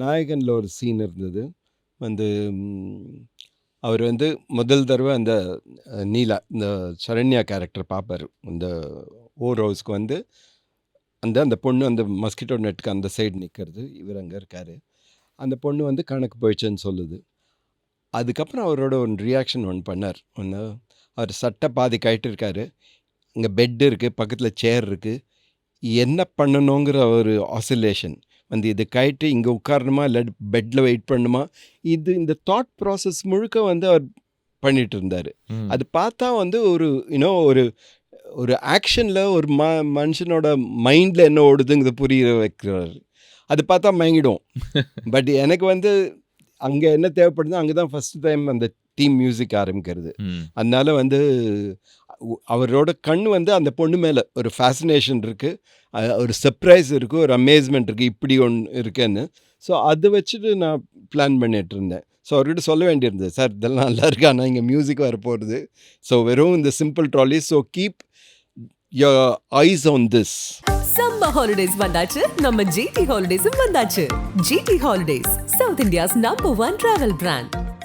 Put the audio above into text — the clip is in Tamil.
நாயகனில் ஒரு சீன் இருந்தது. வந்து அவர் வந்து முதல் தடவை அந்த நீலா இந்த சரண்யா கேரக்டர் பார்ப்பார். இந்த ஹவுஸ்க்கு வந்து அந்த பொண்ணு அந்த மஸ்கிட்டோ நெட்டுக்கு அந்த சைடு நிற்கிறது, இவர் அங்கே இருக்கார். அந்த பொண்ணு வந்து கணக்கு போயிடுச்சுன்னு சொல்லுது. அதுக்கப்புறம் அவரோட ஒன்று ரியாக்ஷன் ஒன்று பண்ணார். அவர் சட்டை பாதி கழட்டிருக்காரு, இங்கே பெட் இருக்குது, பக்கத்தில் சேர் இருக்குது, என்ன பண்ணணுங்கிற ஒரு ஆசிலேஷன் வந்து இது கழட்டி இங்கே உட்காரணுமா இல்லை பெட்டில் வெயிட் பண்ணணுமா, இந்த தாட் ப்ராசஸ் முழுக்க வந்து அவர் பண்ணிட்டு இருந்தார். அது பார்த்தா வந்து ஒரு ஒரு ஆக்ஷனில் ஒரு மனுஷனோட மைண்டில் என்ன ஓடுதுங்கிறது புரிய வைக்கிறாரு. அது பார்த்தா மயங்கிடும். பட் எனக்கு வந்து அங்கே என்ன தேவைப்படுதோ அங்கே தான் ஃபஸ்ட் டைம் அந்த தீம் மியூசிக் ஆரம்பிக்கிறது. அதனால வந்து அவரோட கண் வந்து அந்த பொண்ணு மேலே ஒரு ஃபேசினேஷன் இருக்குது, ஒரு சர்ப்ரைஸ் இருக்குது, ஒரு அமேஸ்மெண்ட் இருக்குது, இப்படி ஒன்று இருக்குன்னு. ஸோ அதை வச்சுட்டு நான் பிளான் பண்ணிட்டு இருந்தேன். ஸோ அவர்கிட்ட சொல்ல வேண்டியிருந்தது, சார் இதெல்லாம் நல்லா இருக்கு, ஆனால் இங்கே மியூசிக் வர போகிறது. ஸோ வெறும் இந்த simple trolley, so keep your eyes on this. Summer holidays வந்தாச்சு, நம்ம GT Holidays வந்தாச்சு. GT Holidays, South India's #1 travel brand.